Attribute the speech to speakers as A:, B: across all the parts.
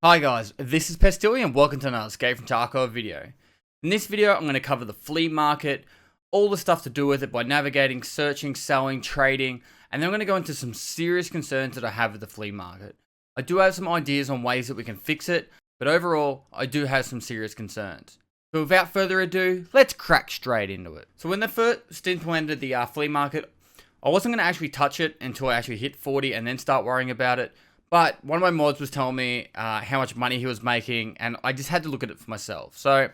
A: Hi guys, this is Pestily and welcome to another Escape from Tarkov video. In this video I'm going to cover the flea market, all the stuff to do with it by navigating, searching, selling, trading, and then I'm going to go into some serious concerns that I have with the flea market. I do have some ideas on ways that we can fix it, but overall I do have some serious concerns. So without further ado, let's crack straight into it. So when they first implemented the flea market, I wasn't going to actually touch it until I actually hit 40 and then start worrying about it. But one of my mods was telling me how much money he was making, and I just had to look at it for myself. So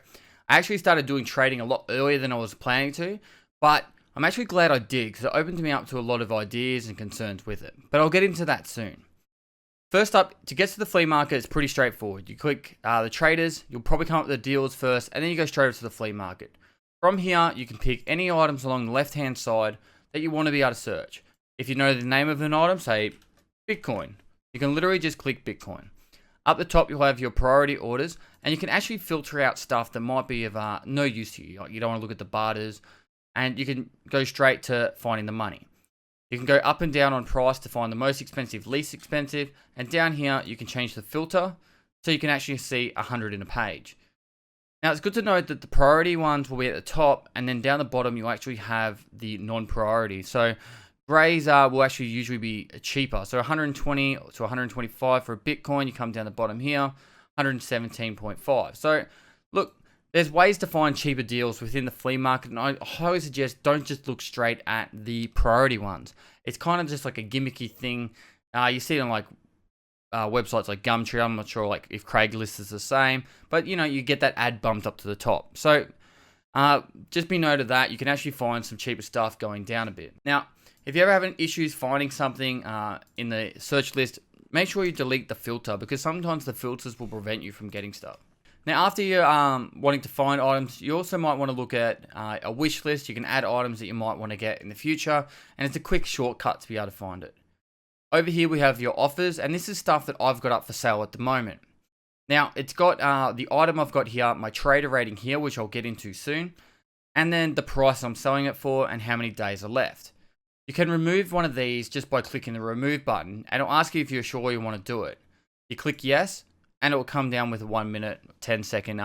A: I actually started doing trading a lot earlier than I was planning to, but I'm actually glad I did because it opened me up to a lot of ideas and concerns with it. But I'll get into that soon. First up, to get to the flea market, it's pretty straightforward. You click the traders, you'll probably come up with the deals first, and then you go straight over to the flea market. From here, you can pick any items along the left-hand side that you want to be able to search. If you know the name of an item, say Bitcoin, you can literally just click Bitcoin. Up the top, you'll have your priority orders, and you can actually filter out stuff that might be of no use to you. Like you don't want to look at the barters, and you can go straight to finding the money. You can go up and down on price to find the most expensive, least expensive, and down here, you can change the filter, so you can actually see 100 in a page. Now, it's good to note that the priority ones will be at the top, and then down the bottom, you'll actually have the non-priority. So grays will actually usually be cheaper. So 120 to 125 for a Bitcoin. You come down the bottom here, 117.5. So look, there's ways to find cheaper deals within the flea market. And I highly suggest don't just look straight at the priority ones. It's kind of just like a gimmicky thing. You see it on like websites like Gumtree. I'm not sure like if Craigslist is the same. But you know, you get that ad bumped up to the top. So just be noted that you can actually find some cheaper stuff going down a bit. Now, if you're ever having issues finding something in the search list, make sure you delete the filter because sometimes the filters will prevent you from getting stuff. Now, after you're wanting to find items, you also might want to look at a wish list. You can add items that you might want to get in the future, and it's a quick shortcut to be able to find it. Over here, we have your offers, and this is stuff that I've got up for sale at the moment. Now, it's got the item I've got here, my trader rating here, which I'll get into soon, and then the price I'm selling it for and how many days are left. You can remove one of these just by clicking the remove button, and it'll ask you if you're sure you want to do it. You click yes, and it will come down with a 1 minute, 10-second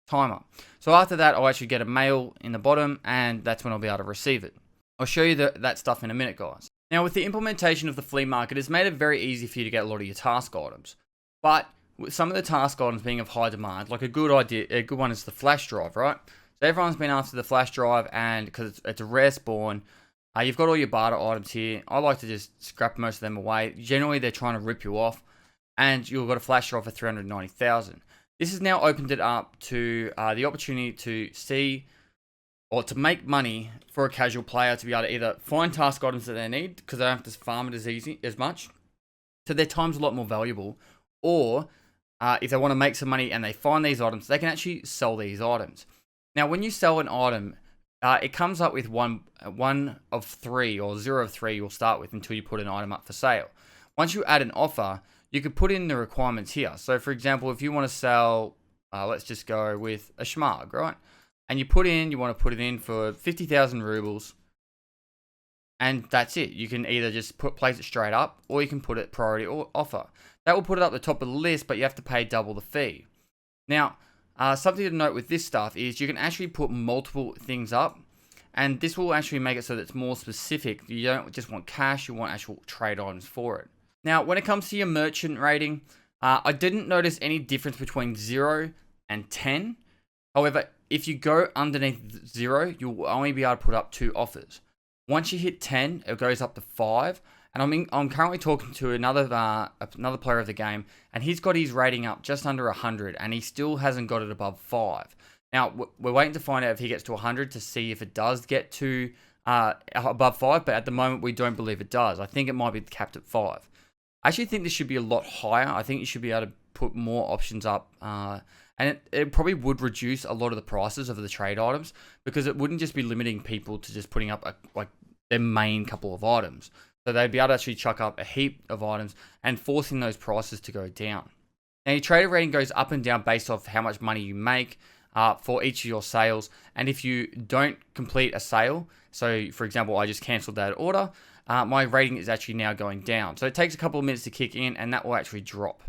A: timer. So after that, I'll actually get a mail in the bottom, and that's when I'll be able to receive it. I'll show you that stuff in a minute, guys. Now, with the implementation of the flea market, it's made it very easy for you to get a lot of your task items. But with some of the task items being of high demand, like a good one is the flash drive, right? So everyone's been after the flash drive, and because it's a rare spawn, you've got all your barter items here. I like to just scrap most of them away. Generally, they're trying to rip you off, and you've got a flash drive for 390,000. This has now opened it up to the opportunity to see or to make money for a casual player to be able to either find task items that they need because they don't have to farm it as much, so their time's a lot more valuable, or if they want to make some money and they find these items, they can actually sell these items. Now, when you sell an item, it comes up with one of three or 0 of 3 you'll start with until you put an item up for sale. Once you add an offer, you can put in the requirements here. So for example, if you want to sell, let's just go with a Schmarg, right? And you want to put it in for 50,000 rubles, and that's it. You can either just place it straight up, or you can put it priority or offer. That will put it up the top of the list, but you have to pay double the fee. Now, something to note with this stuff is you can actually put multiple things up, and this will actually make it so that it's more specific. You don't just want cash, you want actual trade items for it. Now, when it comes to your merchant rating, I didn't notice any difference between 0 and 10. However, if you go underneath 0, you'll only be able to put up 2 offers. Once you hit 10, it goes up to 5. And I'm currently talking to another player of the game, and he's got his rating up just under 100, and he still hasn't got it above 5. Now, we're waiting to find out if he gets to 100 to see if it does get to above 5, but at the moment, we don't believe it does. I think it might be capped at 5. I actually think this should be a lot higher. I think you should be able to put more options up, and it probably would reduce a lot of the prices of the trade items because it wouldn't just be limiting people to just putting up like their main couple of items. So they'd be able to actually chuck up a heap of items and forcing those prices to go down. Now, your trader rating goes up and down based off how much money you make for each of your sales. And if you don't complete a sale, so for example, I just canceled that order, my rating is actually now going down. So it takes a couple of minutes to kick in, and that will actually drop.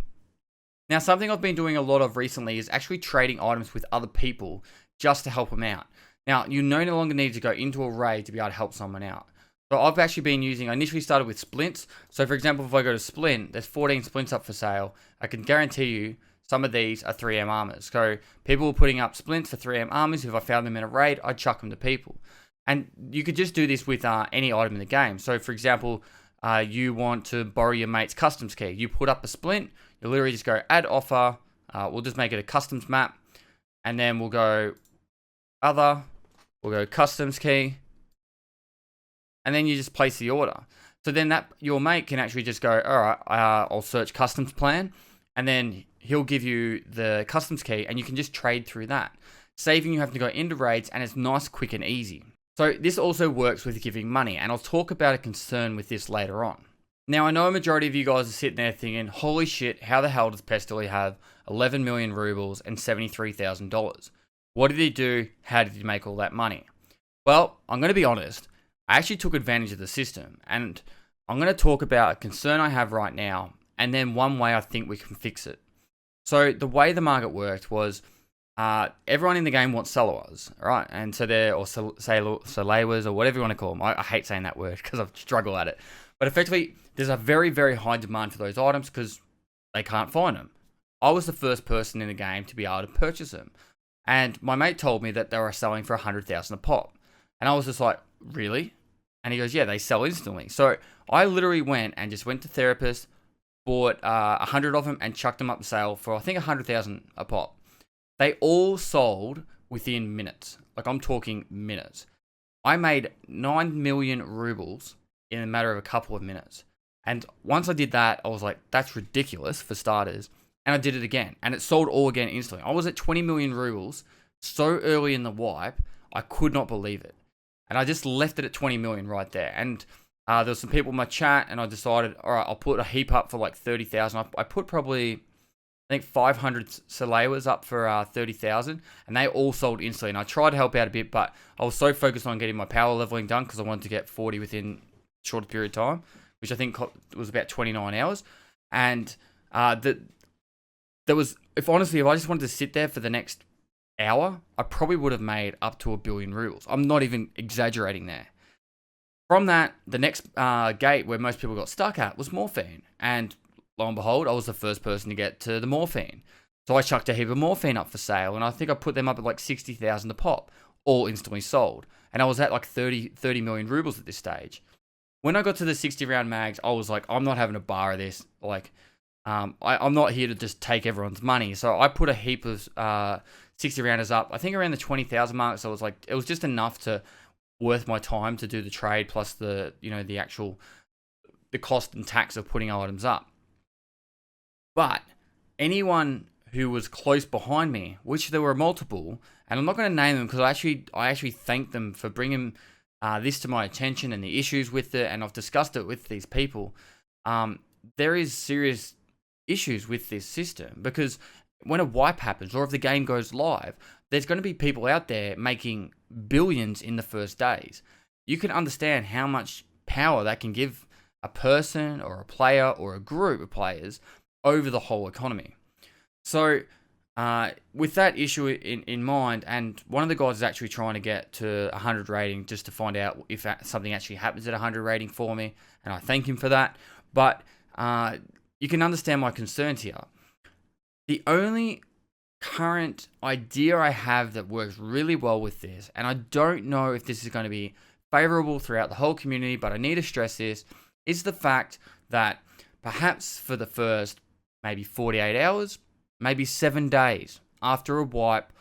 A: Now, something I've been doing a lot of recently is actually trading items with other people just to help them out. Now, you no longer need to go into a raid to be able to help someone out. So I've actually been using, I initially started with splints. So for example, if I go to splint, there's 14 splints up for sale. I can guarantee you some of these are 3M armors. So people were putting up splints for 3M armors. If I found them in a raid, I'd chuck them to people. And you could just do this with any item in the game. So for example, you want to borrow your mate's customs key. You put up a splint, you literally just go add offer. We'll just make it a customs map. And then we'll go other, we'll go customs key. And then you just place the order. So then that your mate can actually just go, all right, I'll search customs plan. And then he'll give you the customs key and you can just trade through that, saving you having to go into raids, and it's nice, quick and easy. So this also works with giving money, and I'll talk about a concern with this later on. Now, I know a majority of you guys are sitting there thinking, holy shit, how the hell does Pestily have 11 million rubles and $73,000? What did he do? How did he make all that money? Well, I'm going to be honest. I actually took advantage of the system, and I'm going to talk about a concern I have right now, and then one way I think we can fix it. So the way the market worked was everyone in the game wants Salawars, right? And so they're, or Salawars, or whatever you want to call them. I hate saying that word because I struggle at it. But effectively, there's a very, very high demand for those items because they can't find them. I was the first person in the game to be able to purchase them. And my mate told me that they were selling for 100,000 a pop. And I was just like, really? And he goes, yeah, they sell instantly. So I literally went and just went to therapist, bought 100 of them and chucked them up for sale for, I think, 100,000 a pop. They all sold within minutes. Like, I'm talking minutes. I made 9 million rubles in a matter of a couple of minutes. And once I did that, I was like, that's ridiculous for starters. And I did it again. And it sold all again instantly. I was at 20 million rubles so early in the wipe, I could not believe it. And I just left it at 20 million right there. And there was some people in my chat, and I decided, all right, I'll put a heap up for like 30,000. I put probably, I think 500 Salawars up for 30,000, and they all sold instantly. And I tried to help out a bit, but I was so focused on getting my power leveling done because I wanted to get 40 within a shorter period of time, which I think was about 29 hours. And there was, if I just wanted to sit there for the next hour, I probably would have made up to 1 billion rubles. I'm not even exaggerating there. From that, the next gate where most people got stuck at was morphine. And lo and behold, I was the first person to get to the morphine. So I chucked a heap of morphine up for sale, and I think I put them up at like 60,000 a pop, all instantly sold. And I was at like 30 million rubles at this stage. When I got to the 60 round mags, I was like, I'm not having a bar of this. Like, I'm not here to just take everyone's money. So I put a heap of 60 rounders up, I think around the 20,000 mark. So it was like, it was just enough to worth my time to do the trade, plus the, the actual, the cost and tax of putting items up. But anyone who was close behind me, which there were multiple, and I'm not going to name them because I actually thank them for bringing this to my attention and the issues with it, and I've discussed it with these people. There is serious issues with this system because when a wipe happens, or if the game goes live, there's going to be people out there making billions in the first days. You can understand how much power that can give a person or a player or a group of players over the whole economy. So with that issue in mind, and one of the guys is actually trying to get to 100 rating just to find out if something actually happens at 100 rating for me, and I thank him for that. But you can understand my concerns here. The only current idea I have that works really well with this, and I don't know if this is going to be favorable throughout the whole community, but I need to stress this, is the fact that perhaps for the first maybe 48 hours, maybe 7 days after a wipe,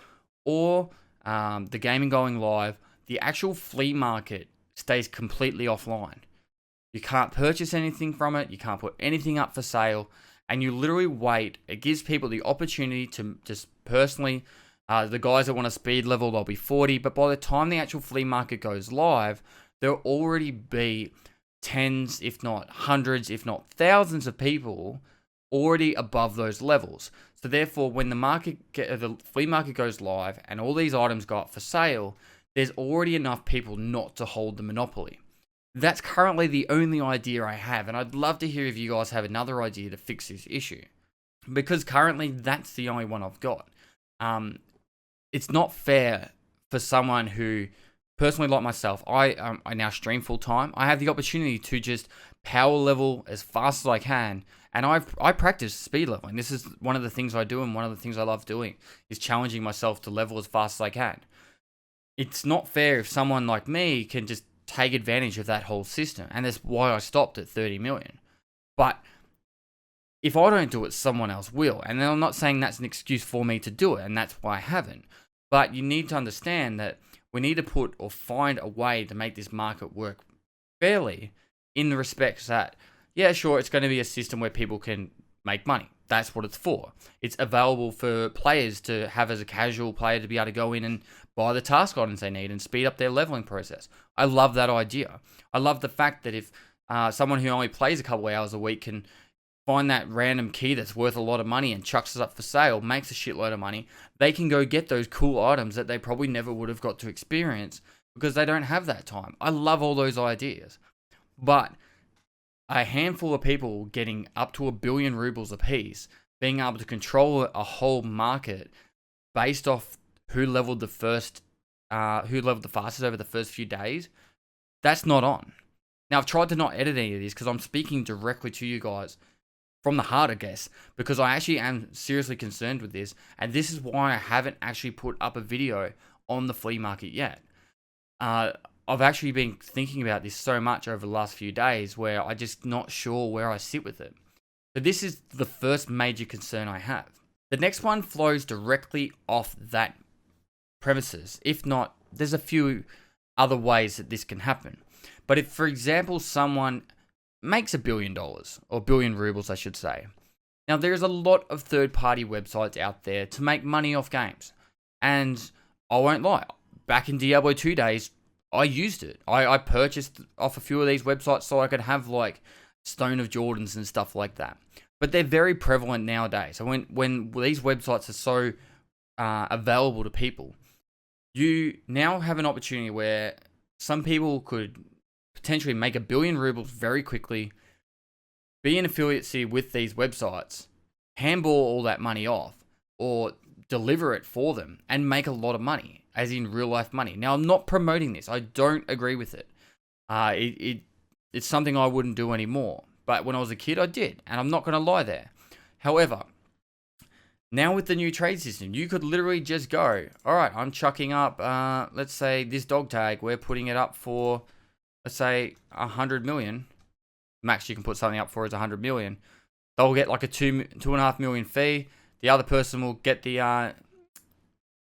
A: or the gaming going live, the actual flea market stays completely offline. You can't purchase anything from it, you can't put anything up for sale, and you literally wait. It gives people the opportunity to just personally, the guys that want a speed level, they'll be 40, but by the time the actual flea market goes live, there'll already be tens, if not hundreds, if not thousands of people already above those levels. So therefore, when the flea market goes live and all these items go up for sale, there's already enough people not to hold the monopoly. That's currently the only idea I have, and I'd love to hear if you guys have another idea to fix this issue. because currently that's the only one I've got. It's not fair for someone who, personally like myself, I now stream full time. I have the opportunity to just power level as fast as I can, and I practice speed leveling. This is one of the things I do, and one of the things I love doing is challenging myself to level as fast as I can. It's not fair if someone like me can just take advantage of that whole system, and that's why I stopped at 30 million. But if I don't do it, someone else will. And then I'm not saying that's an excuse for me to do it, and that's why I haven't. But you need to understand that we need to put or find a way to make this market work fairly, in the respects that, yeah, sure, it's going to be a system where people can make money. That's what it's for. It's available for players to have as a casual player to be able to go in and buy the task items they need and speed up their leveling process. I love that idea. I love the fact that if someone who only plays a couple hours a week can find that random key that's worth a lot of money and chucks it up for sale, makes a shitload of money, they can go get those cool items that they probably never would have got to experience because they don't have that time. I love all those ideas. But a handful of people getting up to 1 billion rubles apiece, being able to control a whole market based off who leveled the fastest over the first few days, that's not on. Now, I've tried to not edit any of this because I'm speaking directly to you guys from the heart, I guess, because I actually am seriously concerned with this, and this is why I haven't actually put up a video on the flea market yet. I've actually been thinking about this so much over the last few days where I'm just not sure where I sit with it. So this is the first major concern I have. The next one flows directly off that premises. If not, there's a few other ways that this can happen. But if, for example, someone makes $1 billion, or 1 billion rubles, I should say. Now, there's a lot of third-party websites out there to make money off games. And I won't lie, back in Diablo 2 days, I used it. I purchased off a few of these websites so I could have like Stone of Jordans and stuff like that. But they're very prevalent nowadays. So when these websites are so available to people, you now have an opportunity where some people could potentially make 1 billion rubles very quickly, be an affiliate city with these websites, handball all that money off, or deliver it for them and make a lot of money, as in real life money. Now, I'm not promoting this. I don't agree with it. It's something I wouldn't do anymore. But when I was a kid, I did. And I'm not going to lie there. However, now with the new trade system, you could literally just go, all right, I'm chucking up, let's say this dog tag, we're putting it up for, let's say 100 million. Max you can put something up for is 100 million. They'll get like a 2.5 million fee. The other person will get the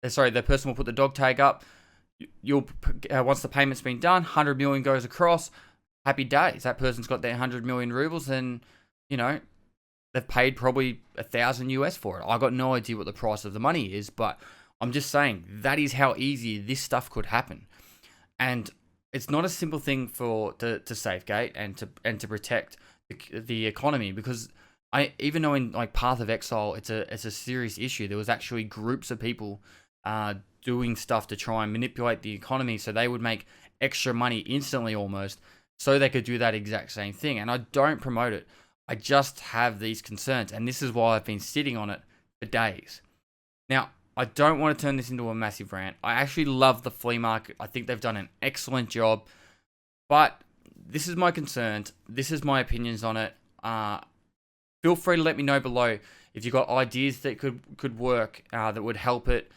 A: person will put the dog tag up. You'll once the payment's been done, 100 million goes across. Happy days. That person's got their 100 million rubles, and they've paid probably $1,000 for it. I got no idea what the price of the money is, but I'm just saying that is how easy this stuff could happen. And it's not a simple thing to safeguard and to protect the economy, because even though in like Path of Exile it's a serious issue, there was actually groups of people doing stuff to try and manipulate the economy so they would make extra money instantly almost, so they could do that exact same thing. And I don't promote it. I just have these concerns, and this is why I've been sitting on it for days. Now, I don't want to turn this into a massive rant. I actually love the flea market. I think they've done an excellent job, but this is my concerns. This is my opinions on it. Feel free to let me know below if you've got ideas that could work, that would help it.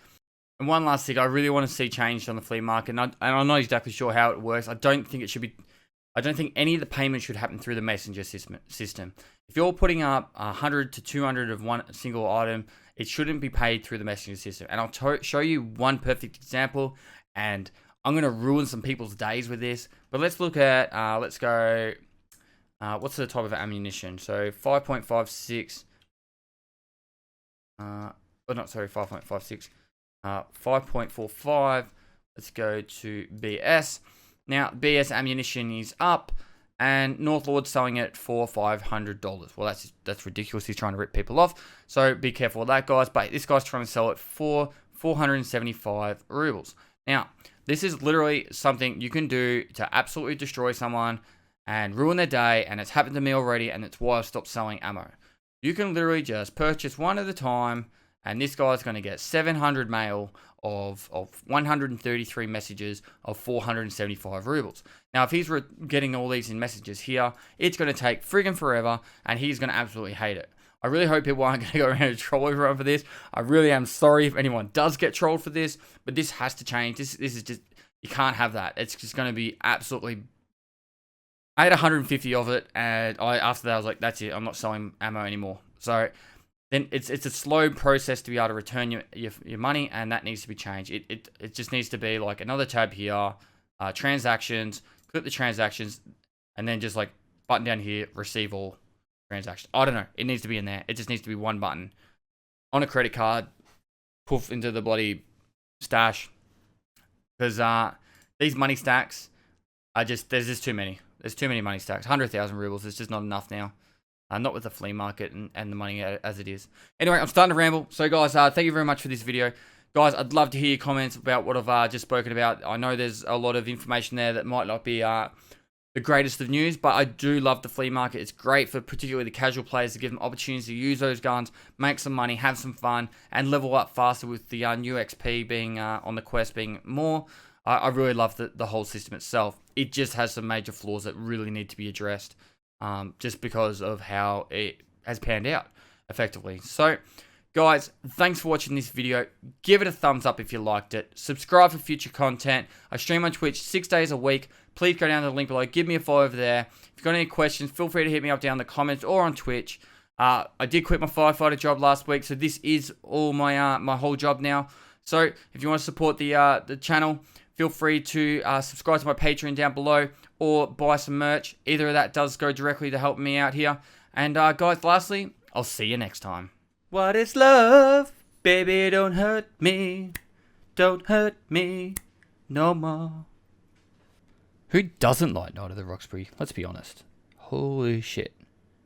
A: And one last thing, I really want to see change on the flea market, and I'm not exactly sure how it works. I don't think any of the payments should happen through the messenger system. If you're putting up 100 to 200 of one single item, it shouldn't be paid through the messenger system. And I'll show you one perfect example, and I'm going to ruin some people's days with this. But let's look at, let's go, what's the type of ammunition? So 5.56, 5.56, 5.45. Let's go to BS. Now, BS ammunition is up, and Northlord's selling it for $500. Well, that's ridiculous. He's trying to rip people off. So be careful of that, guys. But this guy's trying to sell it for 475 rubles. Now, this is literally something you can do to absolutely destroy someone and ruin their day, and it's happened to me already, and it's why I've stopped selling ammo. You can literally just purchase one at a time, and this guy's going to get 700 mail of 133 messages of 475 rubles. Now, if he's getting all these in messages here, it's going to take friggin' forever, and he's going to absolutely hate it. I really hope people aren't going to go around and troll everyone for this. I really am sorry if anyone does get trolled for this, but this has to change. This is just, you can't have that. It's just going to be absolutely... I had 150 of it, and after that I was like, that's it, I'm not selling ammo anymore. So then it's a slow process to be able to return your money, and that needs to be changed. It just needs to be like another tab here, transactions, click the transactions, and then just like button down here, receive all transactions. I don't know, it needs to be in there. It just needs to be one button on a credit card, poof into the bloody stash, because these money stacks are just, there's just too many. There's too many money stacks. 100,000 rubles is just not enough now. Not with the flea market and the money as it is. Anyway, I'm starting to ramble. So guys, thank you very much for this video. Guys, I'd love to hear your comments about what I've just spoken about. I know there's a lot of information there that might not be the greatest of news, but I do love the flea market. It's great for particularly the casual players to give them opportunities to use those guns, make some money, have some fun, and level up faster with the new XP being on the quest being more. I really love the whole system itself. It just has some major flaws that really need to be addressed, just because of how it has panned out effectively. So, guys, thanks for watching this video. Give it a thumbs up if you liked it. Subscribe for future content. I stream on Twitch 6 days a week. Please go down to the link below. Give me a follow over there. If you've got any questions, feel free to hit me up down in the comments or on Twitch. I did quit my firefighter job last week, so this is all my my whole job now. So, if you want to support the channel, feel free to subscribe to my Patreon down below or buy some merch. Either of that does go directly to help me out here. And guys, lastly, I'll see you next time. What is love? Baby, don't hurt me. Don't hurt me no more. Who doesn't like Night of the Roxbury? Let's be honest. Holy shit.